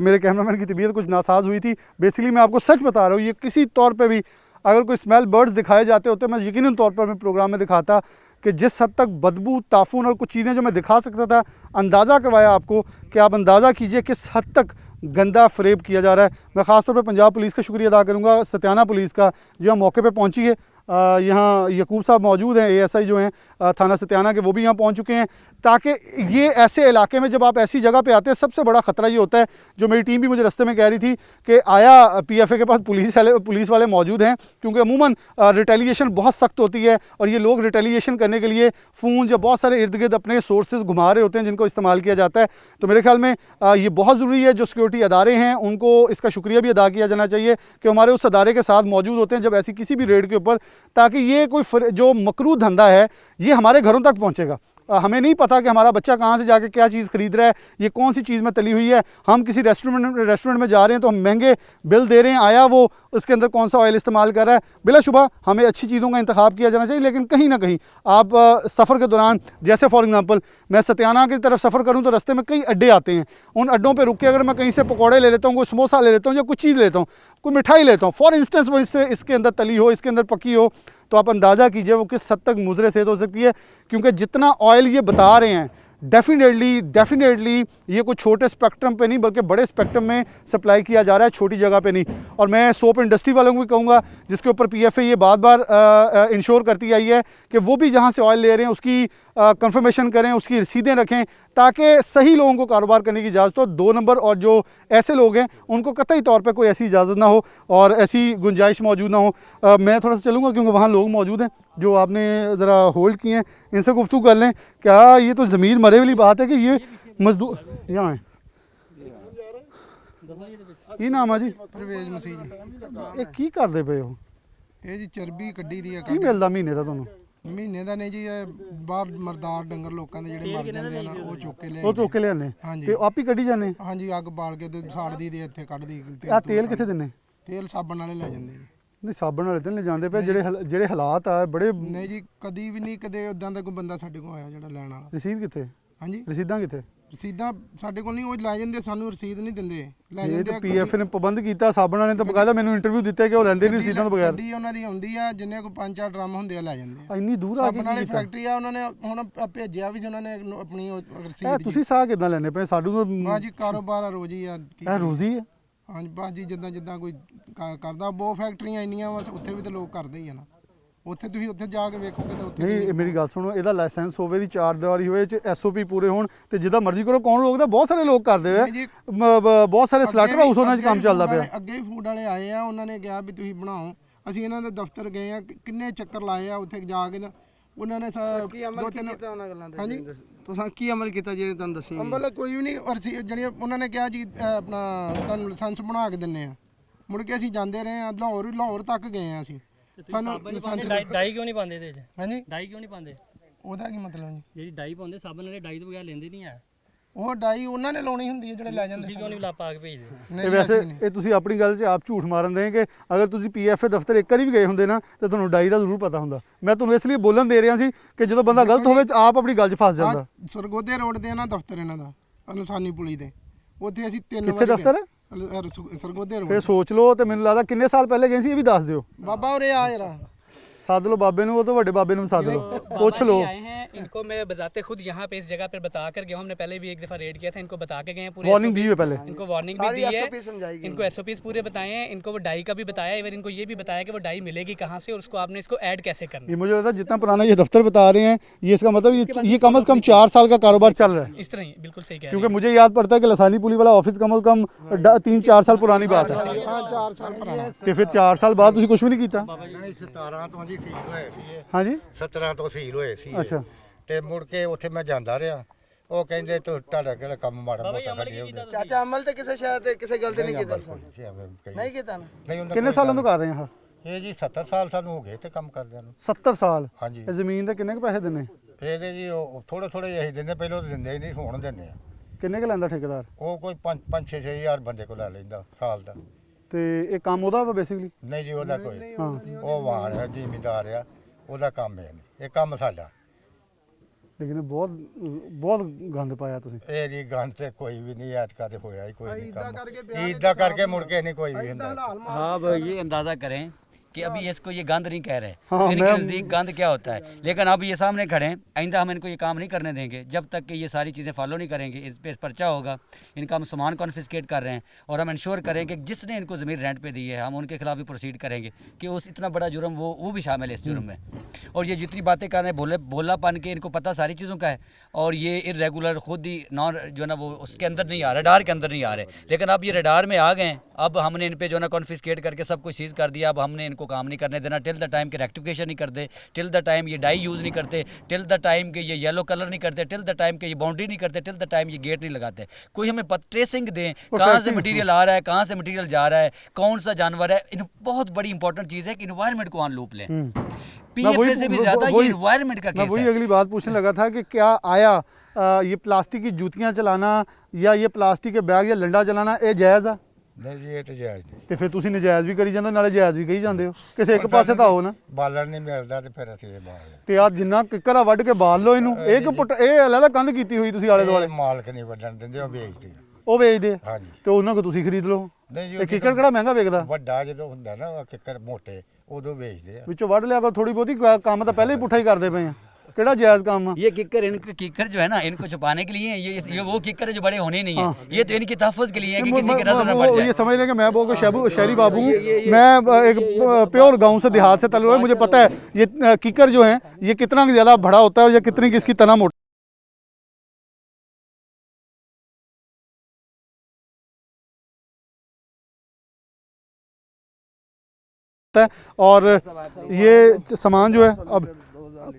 A: मेरे कैमरामैन की तबीयत कुछ नासाज हुई थी। बेसिकली मैं आपको सच बता रहा हूँ, ये किसी तौर पे भी अगर कोई स्मेल बर्ड्स दिखाए जाते होते, मैं यकीनन तौर पर मैं प्रोग्राम में दिखाता कि जिस हद तक बदबू, ताफून और कुछ चीज़ें जो मैं दिखा सकता था, अंदाज़ा करवाया आपको कि आप अंदाज़ा कीजिए किस हद तक गंदा फरेब किया जा रहा है। मैं ख़ासतौर पर पंजाब पुलिस का शुक्रिया अदा करूँगा, सत्याना पुलिस का, जो मौके पर पहुँची है। यहाँ यकूब साहब मौजूद हैं, ASI जो हैं थाना सत्याना के, वो भी यहाँ पहुँच चुके हैं, ताकि ये ऐसे इलाके में जब आप ऐसी जगह पे आते हैं, सबसे बड़ा ख़तरा ये होता है, जो मेरी टीम भी मुझे रास्ते में कह रही थी कि आया PFA के पास पुलिस वाले मौजूद हैं, क्योंकि अमूमन रिटेलिएशन बहुत सख्त होती है, और ये लोग रिटेलिएशन करने के लिए फ़ोन या बहुत सारे इर्द गिर्द अपने सोर्सेज घुमा रहे होते हैं, जिनको इस्तेमाल किया जाता है। तो मेरे ख्याल में ये बहुत ज़रूरी है, जो सिक्योरिटी अदारे हैं उनको इसका शुक्रिया भी अदा किया जाना चाहिए कि हमारे उस अदारे के साथ मौजूद होते हैं जब ऐसी किसी भी रेड के ऊपर, ताकि ये कोई जो मकरूह धंधा है ये हमारे घरों तक पहुंचेगा। हमें नहीं पता कि हमारा बच्चा कहाँ से जाके क्या चीज़ ख़रीद रहा है, ये कौन सी चीज़ में तली हुई है। हम किसी रेस्टोरेंट में जा रहे हैं तो हम महंगे बिल दे रहे हैं, आया वो उसके अंदर कौन सा ऑयल इस्तेमाल कर रहा है। बिलाशुबा हमें अच्छी चीज़ों का इंतखाब किया जाना चाहिए, लेकिन कहीं ना कहीं आप सफ़र के दौरान, जैसे फॉर एग्ज़ाम्पल मैं सत्याना की तरफ सफ़र करूँ तो रास्ते में कई अड्डे आते हैं, उन अड्डों पर रुक के अगर मैं कहीं से पकौड़े ले लेता हूँ, कोई समोसा ले लेता हूँ या कुछ चीज़ लेता हूँ, कोई मिठाई लेता हूँ, फॉर इंस्टेंस वो इसके अंदर तली हो, इसके अंदर पकी हो, तो आप अंदाज़ा कीजिए वो किस हद तक मुज़र सेहत हो सकती है। क्योंकि जितना ऑयल ये बता रहे हैं, डेफिनेटली ये कोई छोटे स्पेक्ट्रम पे नहीं बल्कि बड़े स्पेक्ट्रम में सप्लाई किया जा रहा है, छोटी जगह पे नहीं। और मैं सोप इंडस्ट्री वालों को भी कहूँगा, जिसके ऊपर PFA ये बार इंश्योर करती आई है कि वो भी जहाँ से ऑयल ले रहे हैं उसकी कंफर्मेशन करें, उसकी रसीदें रखें, ताकि सही लोगों को कारोबार करने की इजाज़त हो। 2 नंबर और जो ऐसे लोग हैं उनको कतई तौर पे कोई ऐसी इजाज़त ना हो और ऐसी गुंजाइश मौजूद ना हो। मैं थोड़ा सा चलूँगा क्योंकि वहाँ लोग मौजूद हैं जो आपने ज़रा होल्ड किए हैं, इनसे गुफ्तगू कर लें। क्या ये तो ज़मीर मरे वाली बात है कि ये मजदूर यहाँ है? की नाम है जी?
E: परवेज मसीह जी।
A: ये की करदे पे हो?
E: ਇਹ ਜੀ ਚਰਬੀ ਕੱਢੀ ਦੀ ਆ
A: ਕੀ ਮਿਲਦਾ ਮਹੀਨੇ ਦਾ ਤੁਹਾਨੂੰ?
E: ਮਹੀਨੇ ਦਾ ਨਹੀਂ ਜੀ, ਇਹ ਬਾਹਰ ਮਰਦਾਰ ਡੰਗਰ ਲੋਕਾਂ ਦੇ ਜਿਹੜੇ ਮਰ ਜਾਂਦੇ ਆ ਨਾ ਉਹ ਚੁੱਕ ਕੇ
A: ਉਹ ਚੁੱਕ ਕੇ ਲਿਆਨੇ
E: ਹਾਂਜੀ।
A: ਤੇ ਆਪ ਹੀ ਕੱਢੀ ਜਾਂਦੇ
E: ਹਾਂਜੀ, ਅੱਗ ਬਾਲ ਕੇ ਤੇ ਸਾੜਦੀ ਦੇ ਇੱਥੇ ਕੱਢਦੀ
A: ਆ ਤੇਲ ਕਿੱਥੇ ਦਿੰਨੇ?
E: ਤੇਲ ਸਾਬਣ ਵਾਲੇ ਲੈ ਜਾਂਦੇ ਜੀ।
A: ਨਹੀਂ ਸਾਬਣ ਵਾਲੇ ਤੇ ਨਹੀਂ ਜਾਂਦੇ ਪਏ, ਜਿਹੜੇ ਹਾਲਾਤ ਆ ਬੜੇ।
E: ਨਹੀਂ ਜੀ, ਕਦੀ ਵੀ ਨਹੀਂ ਕਦੇ ਉਦਾਂ ਦਾ ਕੋਈ ਬੰਦਾ ਸਾਡੇ ਕੋਲ ਆਇਆ ਜਿਹੜਾ ਲੈਣ ਵਾਲਾ।
A: ਰਸੀਦ ਕਿੱਥੇ?
E: ਹਾਂਜੀ,
A: ਰਸੀਦਾਂ ਕਿੱਥੇ?
E: ਰਸੀਦਾਂ ਸਾਡੇ ਕੋਲ ਨਹੀਂ, ਉਹ ਲੈ ਜਾਂਦੇ, ਸਾਨੂੰ ਰਸੀਦ ਨਹੀਂ ਦਿੰਦੇ, ਲੈ
A: ਇਹ
E: ਜਾਂਦੇ
A: ਤਾਂ
E: ਆ।
A: ਪੀਐਫ ਨੇ ਪਾਬੰਦ ਕੀਤਾ, ਸਾਬਣ ਵਾਲੇ ਨੇ ਤਾਂ ਬਕਾਇਦਾ ਮੈਨੂੰ ਇੰਟਰਵਿਊ ਦਿੱਤੇ ਕਿ ਉਹ ਲੈਂਦੇ ਨਹੀਂ ਰਸੀਦਾਂ ਤੋਂ ਬਗੈਰ।
E: ਗੱਡੀ ਉਹਨਾਂ ਦੀ ਆਉਂਦੀ ਆ, ਜਿੰਨੇ ਕੋ 5-4 ਡਰਮ ਹੁੰਦੇ ਆ ਲੈ ਜਾਂਦੇ ਆ।
A: ਇੰਨੀ ਦੂਰ ਆ ਕੇ
E: ਸਾਬਣ ਵਾਲੀ
A: ਕੀ ਕੀਤਾ?
E: ਫੈਕਟਰੀ ਆ, ਉਹਨਾਂ ਨੇ ਹੁਣ ਭੇਜਿਆ ਵੀ ਸੀ, ਉਹਨਾਂ ਨੇ ਆਪਣੀ ਉਹ
A: ਇਹ
E: ਰਸੀਦ।
A: ਤੁਸੀਂ ਸਾਹ ਕਿੱਦਾਂ ਲੈਣੇ ਪਏ ਸਾਨੂੰ ਤਾਂ?
E: ਬਾਜੀ ਕਾਰੋਬਾਰ ਆ ਰੋਜੀ ਆ।
A: ਇਹ ਰੋਜ਼ੀ ਹੈ।
E: ਹਾਂਜੀ ਬਾਜੀ, ਜਿੱਦਾਂ ਜਿੱਦਾਂ ਕੋਈ ਕਰਦਾ, ਬਹੁਤ ਫੈਕਟਰੀਆਂ ਇੰਨੀਆਂ ਵਾ, ਉੱਥੇ ਵੀ ਤਾਂ ਲੋਕ ਕਰਦੇ ਹੀ ਆ ਨਾ। ਉੱਥੇ ਤੁਸੀਂ ਉੱਥੇ ਜਾ ਕੇ ਵੇਖੋਗੇ ਤਾਂ ਉੱਥੇ
A: ਨਹੀਂ ਮੇਰੀ ਗੱਲ ਸੁਣੋ, ਇਹਦਾ ਲਾਇਸੈਂਸ ਹੋਵੇ ਦੀ ਚਾਰ ਦੀਵਾਰੀ ਹੋਵੇ ਚ ਐਸਓਪੀ ਪੂਰੇ ਹੋਣ ਤੇ ਜਿੱਦਾਂ ਮਰਜ਼ੀ ਕਰੋ। ਕੌਣ ਰੋਕਦਾ? ਬਹੁਤ ਸਾਰੇ ਲੋਕ ਕਰਦੇ ਹੋਏ
E: ਨਹੀਂ ਜੀ,
A: ਬਹੁਤ ਸਾਰੇ ਸਲੈਟਰ ਹਾਊਸ ਉਹਨਾਂ 'ਚ ਕੰਮ ਚੱਲਦਾ ਪਿਆ।
E: ਅੱਗੇ ਵੀ ਫੂਡ ਵਾਲੇ ਆਏ ਆ, ਉਹਨਾਂ ਨੇ ਕਿਹਾ ਵੀ ਤੁਸੀਂ ਬਣਾਓ। ਅਸੀਂ ਇਹਨਾਂ ਦੇ ਦਫ਼ਤਰ ਗਏ ਆ, ਕਿੰਨੇ ਚੱਕਰ ਲਾਏ ਆ ਉੱਥੇ ਜਾ ਕੇ ਨਾ। ਉਹਨਾਂ ਨੇ ਦੋ ਤਿੰਨ ਹਾਂਜੀ,
F: ਤੁਸੀਂ ਕੀ ਅਮਲ ਕੀਤਾ ਜਿਹੜੇ ਤੁਹਾਨੂੰ ਦੱਸੀ?
E: ਅੰਬਲ ਕੋਈ ਵੀ ਨਹੀਂ, ਜਿਹੜੀਆਂ ਉਹਨਾਂ ਨੇ ਕਿਹਾ ਜੀ ਆਪਣਾ ਤੁਹਾਨੂੰ ਲਾਇਸੈਂਸ ਬਣਾ ਕੇ ਦਿੰਨੇ ਆ। ਮੁੜ ਕੇ ਅਸੀਂ ਜਾਂਦੇ ਰਹੇ ਆ, ਲਾਹੌਰ ਤੱਕ ਗਏ ਆ ਅਸੀਂ। ਸਾਨੂੰ ਲਾਇਸੈਂਸ
D: ਡਾਈ ਕਿਉਂ ਨਹੀਂ ਪਾਉਂਦੇ ਇਹਦੇ 'ਚ?
E: ਹਾਂਜੀ,
D: ਡਾਈ ਕਿਉਂ ਨਹੀਂ ਪਾਉਂਦੇ?
E: ਉਹਦਾ ਕੀ ਮਤਲਬ ਜੀ?
D: ਜਿਹੜੀ ਡਾਈ ਪਾਉਂਦੇ ਸਾਬਣ ਵਾਲੇ ਡਾਈ ਤੋਂ ਬਗੈਰ ਲੈਂਦੇ ਨਹੀਂ ਆ।
E: ਉਹ ਡਾਈ ਉਹਨਾਂ ਨੇ ਲਾਉਣੀ ਹੁੰਦੀ ਹੈ ਜਿਹੜੇ ਲੈ ਜਾਂਦੇ।
D: ਤੁਸੀਂ ਕਿਉਂ ਨਹੀਂ ਪਾ ਕੇ ਭੇਜਦੇ?
A: ਇਹ
E: ਨਹੀਂ
A: ਵੈਸੇ
E: ਅਸੀਂ ਨਹੀਂ।
A: ਇਹ ਤੁਸੀਂ ਆਪਣੀ ਗੱਲ 'ਚ ਆਪ ਝੂਠ ਮਾਰਨ ਦੇ ਕਿ ਅਗਰ ਤੁਸੀਂ ਪੀਐਫਏ ਦਫ਼ਤਰ ਇੱਕ ਵਾਰੀ ਵੀ ਗਏ ਹੁੰਦੇ ਨਾ ਤੇ ਤੁਹਾਨੂੰ ਡਾਈ ਦਾ ਜ਼ਰੂਰ ਪਤਾ ਹੁੰਦਾ। ਮੈਂ ਤੁਹਾਨੂੰ ਇਸ ਲਈ ਬੋਲਣ ਦੇ ਰਿਹਾ ਸੀ ਕਿ ਜਦੋਂ ਬੰਦਾ ਗਲਤ ਹੋਵੇ ਆਪ ਆਪਣੀ ਗੱਲ 'ਚ ਫਸ ਜਾਂਦਾ।
E: ਸਰਗੋਦੇ ਰੋਡ ਤੇ ਆ ਨਾ ਦਫ਼ਤਰ ਇਹਨਾਂ ਦਾ, ਅਨਸਾਨੀ ਪੁਲੀ ਦੇ, ਉੱਥੇ ਅਸੀਂ 3
A: ਕਿੱਥੇ ਦਫ਼ਤਰ ਹੈ?
E: ਸਰਗੋਦੇ
A: ਫਿਰ
E: ਰੋਡ।
A: ਸੋਚ ਲਓ ਤੇ ਮੈਨੂੰ ਲੱਗਦਾ ਕਿੰਨੇ ਸਾਲ ਪਹਿਲੇ ਗਏ ਸੀ ਇਹ ਵੀ ਦੱਸ ਦਿਓ।
E: ਬਾਬਾ ਉਰੇ ਆ ਜਰਾ,
A: ਸੱਦ ਲਓ ਬਾਬੇ ਨੂੰ, ਉਹ ਤੋਂ ਵੱਡੇ ਬਾਬੇ ਨੂੰ ਸੱਦ ਲਓ, ਪੁੱਛ लੋ।
C: आए हैं, इनको मैं बजाते खुद यहाँ पे इस जगह पर बता कर गया हूँ। हमने पहले भी एक दफ़ा रेड किया था, इनको बता के गए हैं पूरे
A: वार्निंग दी है पहले?
C: इनको वार्निंग भी दी है,
F: समझाई गई।
C: इनको एसओपीज पूरे बताए हैं, इनको वो डाई का भी बताया, इवन इनको ये भी बताया कि वो डाई मिलेगी कहाँ से और उसको आपने इसको ऐड कैसे करना
A: ये मुझे लगता है जितना पुराना ये दफ्तर बता रहे हैं, ये इसका मतलब ये कम से कम 4 साल का कारोबार चल रहा है।
C: है। इस तरह ही बिल्कुल सही कह रहे
A: क्योंकि मुझे याद पड़ता है कि लसानी पुली वाला ऑफिस कम से कम 3-4 साल पुरानी बात है।
E: 4 ਸਾਲ ਪੁਰਾਣਾ।
A: ਤੇ ਫਿਰ 4 ਸਾਲ ਬਾਅਦ ਤੁਸੀਂ ਕੁਝ ਵੀ ਨਹੀਂ ਕੀਤਾ?
G: ਨਹੀਂ 17 ਤੋਂ ਜੀ ਫੀਲ ਹੋਏ ਸੀ।
A: ਹਾਂਜੀ
G: 17 ਤੋਂ ਫੀਲ ਹੋਏ ਸੀ।
A: ਅੱਛਾ।
G: ਤੇ ਮੁੜ ਕੇ ਉੱਥੇ ਮੈਂ ਜਾਂਦਾ ਰਿਹਾ, ਉਹ ਕਹਿੰਦੇ ਤੂੰ ਤੁਹਾਡਾ ਕਿਹੜਾ ਕੰਮ ਮਾੜਾ ਮੋਟਾ ਕੱਢਿਆ
F: ਚਾਚਾ ਅਮਲ ਤੇ ਕਿਸੇ ਸ਼ਹਿਰ ਤੇ ਕਿਸੇ ਗੱਲ ਤੇ ਨਹੀਂ ਕੀਤਾ ਨਹੀਂ ਕੀਤਾ ਨਾ।
G: ਨਹੀਂ ਹੁੰਦਾ।
A: ਕਿੰਨੇ ਸਾਲਾਂ ਤੋਂ ਕਰ ਰਹੇ ਹਾਂ?
G: ਇਹ ਜੀ 70 ਸਾਲ ਸਾਨੂੰ ਹੋ ਗਏ ਤੇ ਕੰਮ ਕਰਦਿਆਂ ਨੂੰ।
A: 70 ਸਾਲ?
G: ਹਾਂਜੀ।
A: ਇਹ ਜ਼ਮੀਨ ਦੇ ਕਿੰਨੇ ਕੁ ਪੈਸੇ ਦਿੰਨੇ?
G: ਇਹਦੇ ਜੀ ਉਹ ਥੋੜੇ ਥੋੜੇ ਅਸੀਂ ਦਿੰਦੇ, ਪਹਿਲਾਂ ਤਾਂ ਦਿੰਦੇ ਹੀ ਨਹੀਂ, ਹੁਣ ਦਿੰਦੇ ਆ।
A: ਕਿੰਨੇ ਕੁ ਲੈਂਦਾ ਠੇਕੇਦਾਰ?
G: ਉਹ ਕੋਈ 5-6 ਹਜ਼ਾਰ ਬੰਦੇ ਕੋਲ ਲੈ ਲੈਂਦਾ ਸਾਲ ਦਾ।
A: ਤੇ ਇਹ ਕੰਮ ਉਹਦਾ ਵਾ ਬੇਸਿਕਲੀ?
G: ਨਹੀਂ ਜੀ ਉਹਦਾ ਕੋਈ,
A: ਹਾਂ।
G: ਉਹ ਵਾਹਣ ਹੈ, ਜ਼ਿਮੀਂਦਾਰ ਆ, ਉਹਦਾ ਕੰਮ ਹੈ ਨਹੀਂ, ਇਹ ਕੰਮ ਸਾਡਾ।
A: ਲੇਕਿਨ ਬਹੁਤ ਬਹੁਤ ਗੰਦ ਪਾਇਆ ਤੁਸੀਂ।
G: ਇਹ ਜੀ ਗੰਦ ਤੇ ਕੋਈ ਵੀ ਨਹੀਂ ਐਤਕਾ ਤੇ ਹੋਇਆ ਹੀ ਕੋਈ ਨਹੀਂ ਕੰਮ। ਇੱਦਾਂ ਕਰਕੇ ਮੁੜ ਕੇ ਨਹੀਂ ਕੋਈ ਵੀ ਹੁੰਦਾ।
B: हाँ अब ये अंदाज़ा करें कि अभी इसको ये गंद नहीं कह रहे,
A: हाँ,
B: इनके
A: मैं-
B: नज़दीक गंद क्या होता है। लेकिन अब ये सामने खड़े हैं, आइंदा हम इनको ये काम नहीं करने देंगे जब तक कि ये सारी चीज़ें फॉलो नहीं करेंगे। इस पे पर्चा होगा, इनका हम सामान कॉन्फिस्केट कर रहे हैं और हम इंश्योर करेंगे कि जिसने इनको ज़मीन रेंट पे दी है हम उनके खिलाफ भी प्रोसीड करेंगे कि उस इतना बड़ा जुर्म वो भी शामिल है इस जुर्म में। और ये जितनी बातें कर रहे हैं भोलापन के, इनको पता सारी चीज़ों का है और ये इरेगुलर खुद ही नॉन जो है ना वो उसके अंदर नहीं आ रहा, रडार के अंदर नहीं आ रहे। लेकिन अब ये रडार में आ गए हैं, अब हमने इन पे जो है ना कॉन्फिस्केट करके सब कुछ सीज कर दिया। अब हमने इनको काम नहीं करने देना टिल द टाइम के रेक्टिफिकेशन नहीं करते, टिल द टाइम ये डाई यूज़ नहीं करते, टिल द टाइम के ये येलो कलर नहीं करते, टिल द टाइम के ये बाउंड्री नहीं करते, टिल द टाइम ये गेट नहीं लगाते। कोई हमें ट्रेसिंग दें कहाँ से मटीरियल आ रहा है, कहाँ से मटीरियल जा रहा है, कौन सा जानवर है। बहुत बड़ी इंपॉर्टेंट चीज़ है कि इन्वायरमेंट को ऑन लूप लें। पीएफए से भी ज़्यादा ये इन्वायरमेंट का
A: मैं
B: केस
A: वही
B: है।
A: अगली बात पूछने लगा था कि क्या आया ये प्लास्टिक की जूतियाँ चलाना या ये प्लास्टिक के बैग या लंडा चलाना ये जायज़ आ?
G: ਨਹੀਂ ਜੀ ਇਹ ਤੇ ਜਾਇਜ਼ ਨਹੀਂ।
A: ਤੇ ਫਿਰ ਤੁਸੀਂ ਨਜਾਇਜ਼ ਵੀ ਕਰੀ ਜਾਂਦੇ ਹੋ ਨਾਲੇ ਜਾਇਜ਼ ਵੀ ਕਹੀ ਜਾਂਦੇ ਹੋ। ਕਿਸੇ ਇੱਕ ਪਾਸੇ ਤਾਂ ਆਓ ਨਾ।
G: ਬਾਲਣ ਨਹੀਂ ਮਿਲਦਾ ਤੇ ਫਿਰ ਅਸੀਂ ਇਹ ਬਾਲ ਲਿਆ।
A: ਤੇ ਆ ਜਿੰਨਾ ਕਿੱਕਰ ਆ ਵੱਢ ਕੇ ਬਾਲ ਲਓ ਇਹਨੂੰ। ਇਹ ਕਿ ਇਹ ਅਲੱਗਾ ਕੰਧ ਕੀਤੀ ਹੋਈ ਤੁਸੀਂ ਆਲੇ ਦੁਆਲੇ?
G: ਇਹ ਮਾਲਕ ਨਹੀਂ ਵੱਢਣ ਦਿੰਦੇ, ਉਹ ਵੇਚਦੇ ਆ।
A: ਉਹ ਵੇਚਦੇ ਆ
G: ਹਾਂਜੀ।
A: ਤੇ ਉਹਨਾਂ ਕੋ ਤੁਸੀਂ ਖਰੀਦ ਲਓ।
G: ਨਹੀਂ ਜੀ
A: ਇਹ ਕਿੱਕਰ ਕਿਹੜਾ ਮਹਿੰਗਾ ਵਿਕਦਾ?
G: ਵੱਡਾ ਜਦੋਂ ਹੁੰਦਾ ਨਾ ਉਹ ਕਿੱਕਰ ਮੋਟੇ ਉਦੋਂ ਵੇਚਦੇ ਆ।
A: ਵਿੱਚੋਂ ਵੱਢ ਲਿਆ ਕਰੋ ਥੋੜੀ ਬਹੁਤੀ। ਕੰਮ ਤਾਂ ਪਹਿਲੇ ਹੀ ਪੁੱਠਾ ਹੀ ਕਰਦੇ ਪਏ ਆ। ਕਿਹੜਾ ਜਾਇਜ਼ ਕੰਮ ਆ?
B: ये किक्कर इनको किक्कर जो है ना इनको छुपाने के लिए ये वो किक्कर है जो बड़े होने नहीं है। ये तो इनकी तहफ़्फ़ुज़ के लिए है कि किसी की नज़र न पड़ जाए।
A: ये समझ लें कि मैं बहुत शहरी बाबू हूँ। मैं एक प्योर गांव से देहात से तल्लुक़ है। मुझे पता है ये किक्कर जो है ये कितना ज़्यादा बड़ा होता है और या कितनी किसकी तना मोटी है। और ये सामान जो है अब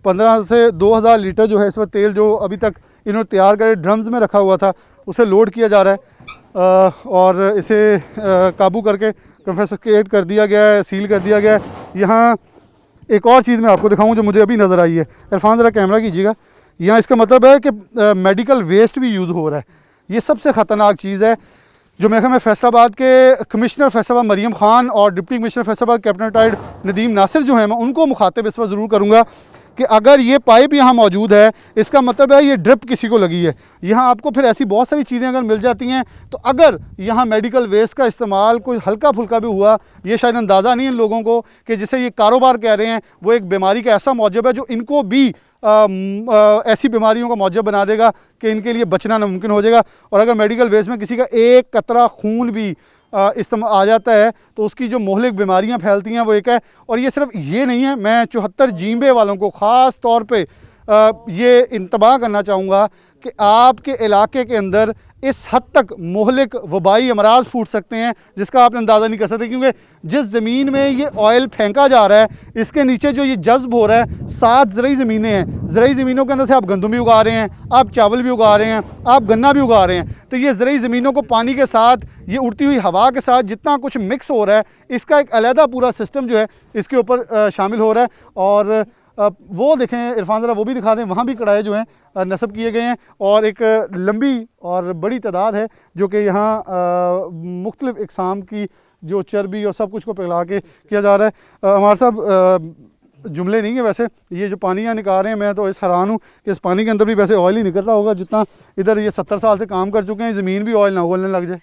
A: 15 से 2000 लीटर जो है इस वक्त तेल जो अभी तक इन्होंने तैयार करे ड्रम्स में रखा हुआ था उसे लोड किया जा रहा है और इसे काबू करके कॉन्फिस्केट कर दिया गया है, सील कर दिया गया है। यहाँ एक और चीज़ मैं आपको दिखाऊं जो मुझे अभी नज़र आई है। इरफान ज़रा कैमरा कीजिएगा। यहाँ इसका मतलब है कि मेडिकल वेस्ट भी यूज़ हो रहा है। ये सबसे ख़तरनाक चीज़ है जो महकमा में फैसलाबाद के कमिश्नर फैसलाबाद मरीम ख़ान और deputy commissioner Faisalabad captain retired Nadeem Nasir जो हैं, मैं उनको मुखातिब इस वक्त ज़रूर करूँगा कि अगर ये पाइप यहाँ मौजूद है, इसका मतलब है ये ड्रिप किसी को लगी है। यहाँ आपको फिर ऐसी बहुत सारी चीज़ें अगर मिल जाती हैं, तो अगर यहाँ मेडिकल वेस्ट का इस्तेमाल कोई हल्का फुल्का भी हुआ, ये शायद अंदाज़ा नहीं है इन लोगों को कि जिसे ये कारोबार कह रहे हैं, वो एक बीमारी का ऐसा मौजब है जो इनको भी ऐसी बीमारियों का मौजब बना देगा कि इनके लिए बचना नामुमकिन हो जाएगा। और अगर मेडिकल वेस्ट में किसी का एक कतरा खून भी आ जाता है तो उसकी जो मोहलिक बीमारियां फैलती हैं वो एक है। और ये सिर्फ ये नहीं है, मैं 74 जींबे वालों को ख़ास तौर पे ये इंतबाह करना चाहूँगा कि आपके इलाके के अंदर इस हद तक मोहलिक वबाई अमराज फूट सकते हैं जिसका आप अंदाज़ा नहीं कर सकते, क्योंकि जिस ज़मीन में ये ऑयल फेंका जा रहा है इसके नीचे जो ये जज्ब हो रहा है, 7 ज़रई ज़मीनें हैं। ज़रई ज़मीनों के अंदर से आप गंदम भी उगा रहे हैं, आप चावल भी उगा रहे हैं, आप गन्ना भी उगा रहे हैं। तो ये ज़रई ज़मीनों को पानी के साथ, ये उड़ती हुई हवा के साथ जितना कुछ मिक्स हो रहा है, इसका एक अलहदा पूरा सिस्टम जो है इसके ऊपर शामिल हो रहा है। और वो देखें इरफान ज़रा वो भी दिखा दें, वहाँ भी कड़ाए जो हैं नस्ब किए गए हैं और एक लंबी और बड़ी तादाद है जो कि यहाँ मुख्तलिफ़ इक़साम की जो चर्बी और सब कुछ को पिघला के किया जा रहा है। हमारे साहब जुमले नहीं है वैसे, ये जो पानी यहाँ निकाल रहे हैं, मैं तो इस हैरान हूँ कि इस पानी के अंदर भी वैसे ऑयल ही निकलता होगा जितना इधर ये 70 साल से काम कर चुके हैं, ज़मीन भी ऑयल ना उगलने लग जाए।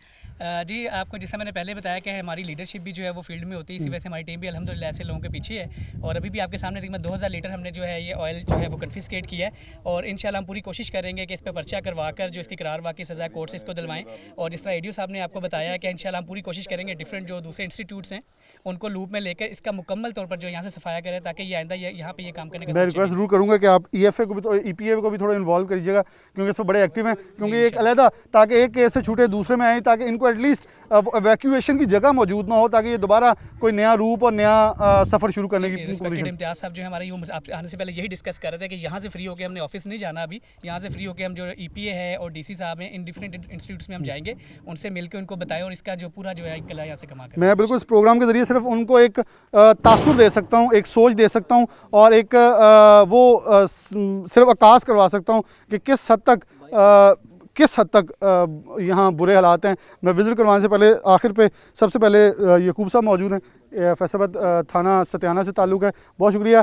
C: जी, आपको जैसा मैंने पहले बताया कि हमारी लीडरशिप भी जो है वो फील्ड में होती है, इसी वजह से हमारी टीम भी अल्हम्दुलिल्लाह ऐसे लोगों के पीछे है। और अभी भी आपके सामने तकरीबन 2000 लीटर हमने जो है ये ऑयल जो है वो कन्फिस्केट किया है और इंशाल्लाह हम पूरी कोशिश करेंगे कि इस पर पर्चा करवा कर जो इसकी करार वाकई सज़ा कोर्ट से इसको दिलवाएं। और जिस तरह एडीओ साहब ने आपको बताया है कि इंशाल्लाह हम पूरी कोशिश करेंगे डिफरेंट जो दूसरे इंस्टीट्यूट्स हैं उनको लूप में लेकर इसका मुकम्मल तौर पर जो यहाँ से सफाया करें ताकि ये आइंदा यहाँ पे ये काम करने का
A: मैं रिक्वेस्ट ज़रूर करूँगा कि आप EFA को भी तो EPA को भी थोड़ा इन्वॉल्व करिएगा क्योंकि इसमें बड़े एक्टिव हैं, क्योंकि एक अलहदा ताकि एक केस से छूटे दूसरे में आए, ताकि इनको एटलीस्ट एवैक्यूएशन की जगह मौजूद ना हो, ताकि ये दोबारा कोई नया रूप और नया सफ़र शुरू करने की
C: रिस्पेक्टेड इम्तियाज़ साहब जो है हमारे आपसे आने से पहले यही डिस्कस कर रहे थे कि यहाँ से फ्री होकर हमने ऑफिस नहीं जाना, अभी यहाँ से फ्री होकर हम जो EPA है और DC साहब हैं इन डिफरेंट इंस्टीट्यूट्स में हम जाएंगे, उनसे मिलकर उनको बताएं और इसका जो पूरा जो है कला यहाँ से कमा कर
A: मैं बिल्कुल इस प्रोग्राम के ज़रिए सिर्फ उनको एक तासुर दे सकता हूँ, एक सोच दे सकता हूँ और एक सिर्फ आकाश करवा सकता हूँ कि किस हद तक यहाँ बुरे हालात हैं। मैं विज़िट करवाने से पहले आखिर पे सबसे पहले यकूब साहब मौजूद हैं, फैसलाबाद थाना सत्याना से ताल्लुक़ है, बहुत शुक्रिया।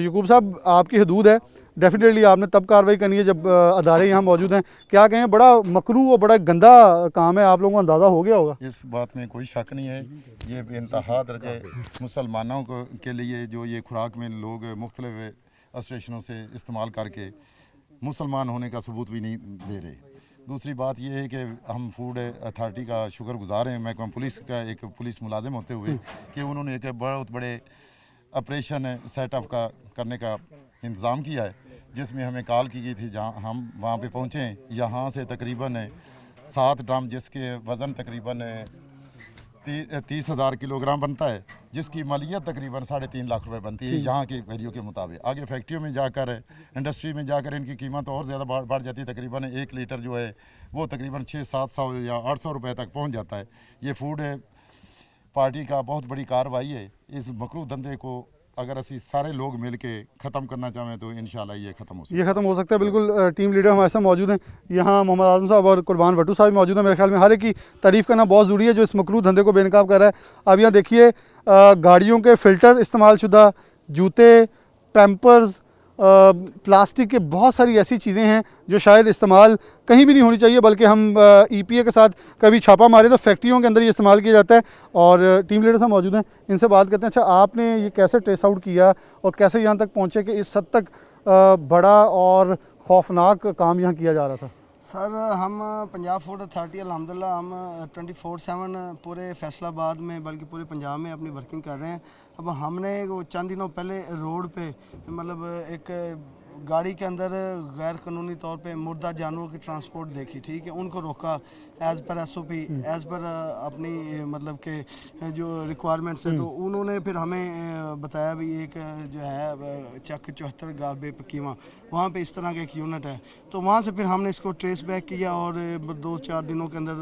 A: यकूब साहब आपकी हदूद है, डेफिनेटली आपने तब कार्रवाई करनी है जब अदारे यहाँ मौजूद हैं। क्या कहें, बड़ा मकरू और बड़ा गंदा काम है, आप लोगों को अंदाज़ा हो गया होगा।
G: इस बात में कोई शक नहीं है, ये इंतहा दर्जे मुसलमानों को के लिए जो ये खुराक में लोग मुख्तलिफ स्टेशनों से इस्तेमाल करके मुसलमान होने का सबूत भी नहीं दे रहे। दूसरी बात यह है कि हम फूड अथॉरिटी का शुक्रगुजार हैं, महकमा पुलिस का एक पुलिस मुलाजिम होते हुए कि उन्होंने एक बहुत बड़े ऑपरेशन सेटअप करने का इंतज़ाम किया है, जिसमें हमें कॉल की गई थी, जहां हम वहां पे पहुंचे। यहाँ से तकरीबन 7 ड्रम जिसके वज़न तकरीबन 30,000 किलोग्राम बनता है, जिसकी मालियत तकरीबन 3.5 लाख रुपए बनती है यहाँ की वैल्यू के मुताबिक। आगे फैक्ट्रियों में जाकर, इंडस्ट्री में जाकर इनकी कीमत और ज़्यादा बढ़ जाती है, तकरीबन 1 लीटर जो है वो तकरीबन 600-700 या 800 रुपए तक पहुँच जाता है। ये फूड पार्टी का बहुत बड़ी कार्रवाई है। इस मकरू धंधे को अगर असी सारे लोग मिल के ख़त्म करना चाहें तो इंशाल्लाह ये ख़त्म हो सकता है। बिल्कुल टीम लीडर हमारे साथ मौजूद हैं, यहाँ मोहम्मद आज़म साहब और कुर्बान भट्टू साहब मौजूद हैं। मेरे ख्याल में हर एक की तारीफ़ करना बहुत ज़रूरी है जो इस मकरू धंधे को बेनकाब कर रहा है। अब यहाँ देखिए गाड़ियों के फ़िल्टर इस्तेमाल शुदा, जूते, पैम्पर्स, प्लास्टिक के बहुत सारी ऐसी चीज़ें हैं जो शायद इस्तेमाल कहीं भी नहीं होनी चाहिए, बल्कि हम EPA के साथ कभी छापा मारे तो फैक्ट्रियों के अंदर ये इस्तेमाल किया जाता है। और टीम लीडर साहब मौजूद हैं, इनसे बात करते हैं। अच्छा, आपने ये कैसे ट्रेस आउट किया और कैसे यहाँ तक पहुँचे कि इस हद तक बड़ा और खौफनाक काम यहाँ किया जा रहा था?
F: सर, हम पंजाब फूड अथॉरिटी अल्हम्दुलिल्लाह हम 24/7 पूरे फैसलाबाद में बल्कि पूरे पंजाब में अपनी वर्किंग कर रहे हैं। अब हमने वो चंद दिनों पहले रोड पे मतलब एक गाड़ी के अंदर गैर कानूनी तौर पे मुर्दा जानवरों की ट्रांसपोर्ट देखी, ठीक है, उनको रोका as per SOP, as per अपनी मतलब के जो रिक्वायरमेंट्स है। तो उन्होंने फिर हमें बताया भी एक जो है चक 74 गाबे पकीमा, वहाँ पे इस तरह का एक यूनिट है। तो वहाँ से फिर हमने इसको ट्रेस बैक किया और 2-4 दिनों के अंदर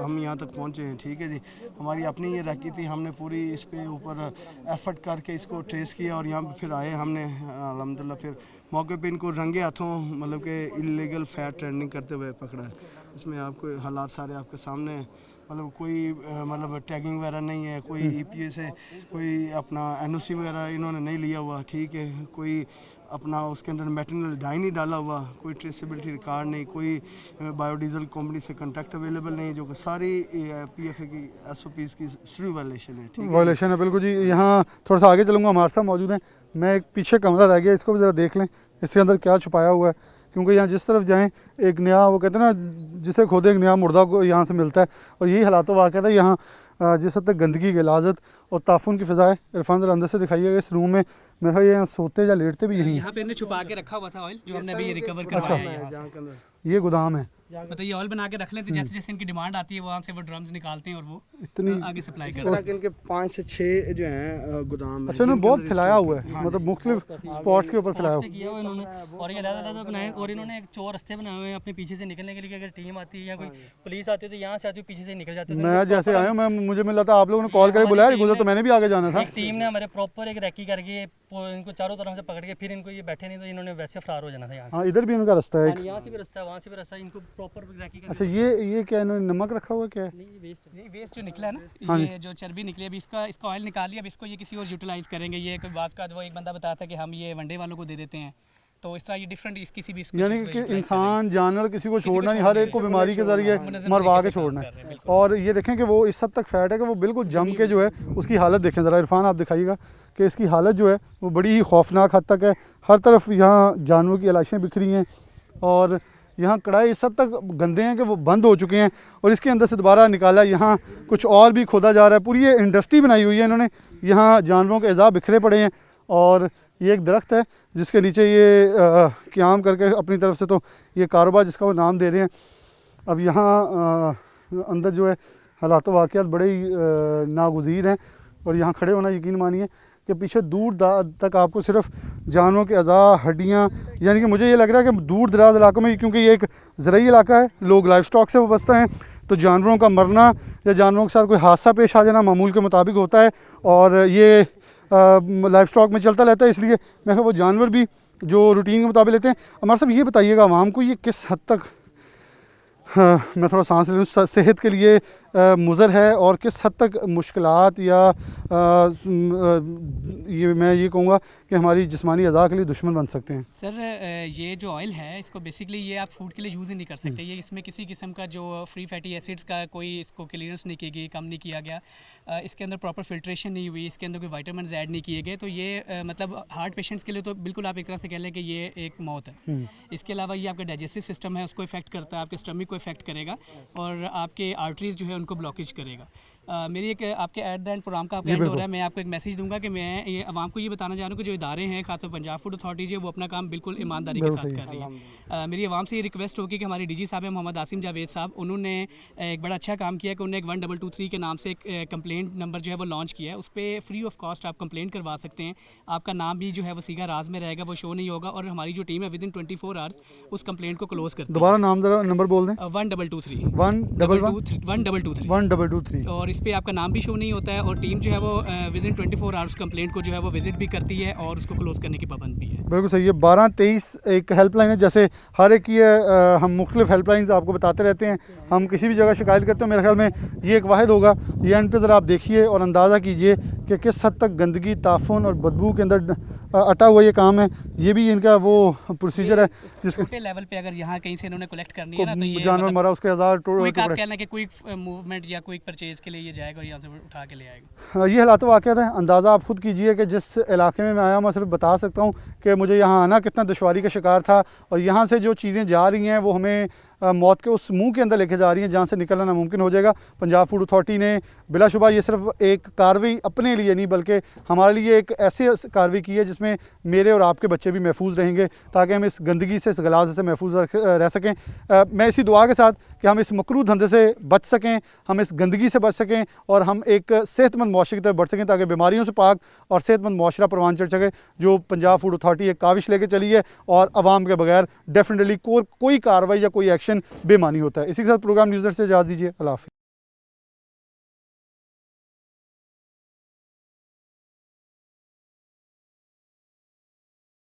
F: हम यहाँ तक पहुँचे हैं, ठीक है जी। हमारी अपनी ये रखी थी, हमने पूरी इस पे ऊपर एफर्ट करके इसको ट्रेस किया और यहाँ पे फिर आए हमने अल्हम्दुलिल्लाह फिर मौके पे इनको रंगे हाथों मतलब कि इलीगल फैट ट्रेडिंग करते हुए पकड़ा है। इसमें आपको हालात सारे आपके सामने हैं, मतलब कोई मतलब टैगिंग वगैरह नहीं है, कोई EPA से कोई अपना NOC वगैरह इन्होंने नहीं लिया हुआ, ठीक है, कोई अपना उसके अंदर मेटनल डाई नहीं डाला हुआ, कोई ट्रेसेबिलिटी रिकॉर्ड नहीं, कोई बायोडीजल कंपनी से कॉन्टैक्ट अवेलेबल नहीं, जो कि सारी PFA की SOPs की श्रू वायलेशन है, ठीक है।
A: वायलेशन है बिल्कुल जी। यहाँ थोड़ा सा आगे चलूँगा, हमारे साथ मौजूद हैं। मैं एक पीछे कमरा रह गया, इसको भी ज़रा देख लें इसके अंदर क्या छुपाया हुआ है, क्योंकि यहाँ जिस तरफ जाएं एक नया, वो कहते हैं ना, जिसे खोदे एक नया मुर्दा को यहाँ से मिलता है। और यही हालात वाक़ है यहाँ जिस हद तक गंदगी, गिलाज़त और ताफून की फ़िज़ा है। इरफान ज़रा अंदर से दिखाइएगा इस रूम में। मेरा ये यहाँ सोते या लेटते भी यहीं
C: यहाँ पे हमने छुपा के रखा हुआ था ऑयल, जो हमने अभी रिकवर करवाया है यहाँ से।
A: ये गोदाम है।
C: मतलब ये ऑयल बना के रख लेते, जैसे जैसे इनकी डिमांड आती है वहाँ से वो ड्रम्स निकालते हैं और वो
A: इतनी
C: आगे सप्लाई
F: इस
C: करते
F: तरह के इनके 5 से 6 जो हैं गोदाम हैं।
A: अच्छा, इन्होंने बहुत फैलाया हुआ है, मतलब मुख्तलिफ स्पॉट्स के ऊपर फैलाया हुआ है।
D: किया हुआ इन्होंने, और ये अलग-अलग बनाए, और इन्होंने एक 4 रास्ते बनाए हुए हैं अपने पीछे से निकलने के लिए। अगर टीम आती है या कोई पुलिस आती है तो यहाँ से आती है, पीछे से निकल जाते हैं।
A: मैं जैसे आया, मैं मुझे मिला था, आप लोगों ने कॉल करके बुलाया, गुजर तो मैंने भी आगे जाना था।
D: एक टीम ने हमारे प्रॉपर एक रैकी करके इनको चारों तरफ से पकड़ के, फिर इनको ये बैठे नहीं तो इन्होंने वैसे फरार हो जाना था यहाँ
A: हाँ, इधर भी इनका रास्ता है एक।
D: से। यहाँ से भी रास्ता है, वहाँ से भी रास्ता है, इनको प्रॉपर रैकी करके।
A: अच्छा, ये क्या इन्होंने नमक रखा हुआ है, क्या है?
C: नहीं, वेस्ट जो निकला है ना,
A: हाँ
C: ये जो चर्बी निकली, अभी इसका ऑयल निकाल लिया, अब इसको ये किसी और यूटिलाइज करेंगे। ये कोई बात का वो एक बंदा बताया था कि हम ये वनडे वालों को दे देते हैं, तो इस तरह ये डिफरेंट इस किसी भी
A: यानी कि इंसान, जानवर, किसी को छोड़ना नहीं, हर एक को बीमारी के ज़रिए मरवा के छोड़ना है। और ये देखें कि वो इस हद तक फैट है कि वो बिल्कुल जम के जो है उसकी हालत देखें ज़रा। इरफान आप दिखाइएगा कि इसकी हालत जो है वो बड़ी ही खौफनाक हद तक है। हर तरफ यहाँ जानवरों की लाशें बिखरी हैं और यहाँ कढ़ाई इस हद तक गंदे हैं कि वो बंद हो चुके हैं और इसके अंदर से दोबारा निकाला। यहाँ कुछ और भी खोदा जा रहा है, पूरी ये इंडस्ट्री बनाई हुई है इन्होंने। यहाँ जानवरों के अज़ा बिखरे पड़े हैं और ये एक दरख्त है जिसके नीचे ये क़याम करके अपनी तरफ से तो ये कारोबार जिसका वो नाम दे रहे हैं। अब यहाँ अंदर जो है हालात वाक़ियात बड़े ही नागुज़ीर हैं और यहाँ खड़े होना यकीन मानिए कि पीछे दूर तक आपको सिर्फ जानवरों के अज़ा, हड्डियाँ, यानी कि मुझे ये लग रहा है कि दूर दराज इलाकों में, क्योंकि ये एक ज़रई इलाका है, लोग लाइफ स्टॉक से वाबस्ता हैं, तो जानवरों का मरना या जानवरों के साथ कोई हादसा पेश आ जाना मामूल के मुताबिक होता है और ये लाइफ स्टॉक में चलता रहता है। इसलिए मैं वो जानवर भी जो रूटीन के मुताबिक लेते हैं। हमारे साहब ये बताइएगा आवाम को ये किस हद तक, मैं थोड़ा सांस ले लूँ, सेहत के लिए मुज़र है और किस हद तक मुश्किलात या ये मैं ये कहूँगा कि हमारी जिस्मानी अज़ा के लिए दुश्मन बन सकते हैं।
C: सर, ये जो ऑयल है इसको बेसिकली ये आप फूड के लिए यूज़ ही नहीं कर सकते। ये इसमें किसी किस्म का जो फ्री फैटी एसिड्स का कोई इसको क्लियरेंस नहीं की गई, कम नहीं किया गया, इसके अंदर प्रॉपर फिल्ट्रेशन नहीं हुई, इसके अंदर कोई वाइटामिन ऐड नहीं किए गए। तो ये मतलब हार्ट पेशेंट्स के लिए तो बिल्कुल आप एक तरह से कह लें कि ये एक मौत है। इसके अलावा ये आपका डाइजेस्टिव सिस्टम है उसको इफेक्ट करता है, आपके स्टमक को इफेक्ट करेगा और आपके आर्टरीज जो है उनको ब्लॉकेज करेगा। मेरी एक आपके एट द एंड प्रोग्राम का आपका एंड हो रहा है, मैं आपको एक मैसेज दूंगा कि मैं ये आवाम को ये बताना चाह रहा हूँ कि जो इदारे हैं खासकर पंजाब फूड अथॉरिटी जो वो अपना काम बिल्कुल ईमानदारी के साथ कर रही है। मेरी आवाम से ये रिक्वेस्ट होगी कि हमारे DG साहब हैं मोहम्मद आसिम जावेद साहब, उन्होंने एक बड़ा अच्छा काम किया कि उन्होंने एक 1223 के नाम से एक कंप्लेंट नंबर जो है वो लॉन्च किया है। उस पर फ्री ऑफ कॉस्ट आप कंप्लेंट करवा सकते हैं। आपका नाम भी जो है वो सीधा राज में रहेगा, वो शो नहीं होगा और हमारी जो टीम है विद इन 24 आवर्स उस कंप्लेंट को क्लोज करती है।
A: दोबारा नाम ज़रा नंबर बोल दें।
C: 1223
A: 1223
C: और इस पर आपका नाम भी शो नहीं होता है और टीम जो है वो विद इन 24 आवर्स कंप्लेंट को जो है वो विजिट भी करती है और उसको क्लोज करने की पाबंद भी है।
A: बिल्कुल सही है। 1223 एक हेल्पलाइन है, जैसे हर एक की हम मुख्तलिफ हेल्पलाइंस आपको बताते रहते हैं। हम किसी भी जगह शिकायत करते हैं, मेरे ख्याल में ये एक वाहिद होगा। ये एंड पे ज़रा आप देखिए और अंदाज़ा कीजिए कि किस हद तक गंदगी, ताफुन और बदबू के अंदर अटा हुआ ये काम है। ये भी इनका वो प्रोसीजर है जिसके
C: छोटे लेवल पे अगर यहाँ कहीं से इन्होंने कलेक्ट करनी है ना तो ये
A: जानवर मरा उसके हज़ार
C: क्विक आप कहना कि क्विक मूवमेंट या क्विक परचेज के लिए ये जाएगा और यहाँ से उठा के ले आएगा।
A: ये हालात वाक़ियात हैं। अंदाज़ा आप खुद कीजिए कि जिस इलाके में मैं आया, मैं सिर्फ बता सकता हूँ कि मुझे यहाँ आना कितना दुश्वारी का शिकार था और यहाँ से जो चीज़ें जा रही हैं वो हमें मौत के उस मुंह के अंदर लेके जा रही हैं जहां से निकलना नामुमकिन हो जाएगा। पंजाब फूड अथॉरिटी ने बिलाशुबा ये सिर्फ एक कार्रवाई अपने लिए नहीं बल्कि हमारे लिए एक ऐसी कार्रवाई की है जिसमें मेरे और आपके बच्चे भी महफूज रहेंगे, ताकि हम इस गंदगी से, इस गलाजे से महफूज रह सकें। मैं इसी दुआ के साथ कि हम इस मकरूह धंधे से बच सकें, हम इस गंदगी से बच सकें और हम एक सेहतमंद मुआशरे की तरफ बढ़ सकें, ताकि बीमारियों से पाक और सेहतमंद मुआशरा परवान चढ़ सके, जो पंजाब फूड अथॉरिटी एक काविश लेके चली है। और आवाम के बगैर डेफिनेटली कोई कार्रवाई या कोई एक्शन बेमानी होता है। इसी के साथ प्रोग्राम न्यूज़ से इजाज़त दीजिए। अल्लाह हाफ़िज़।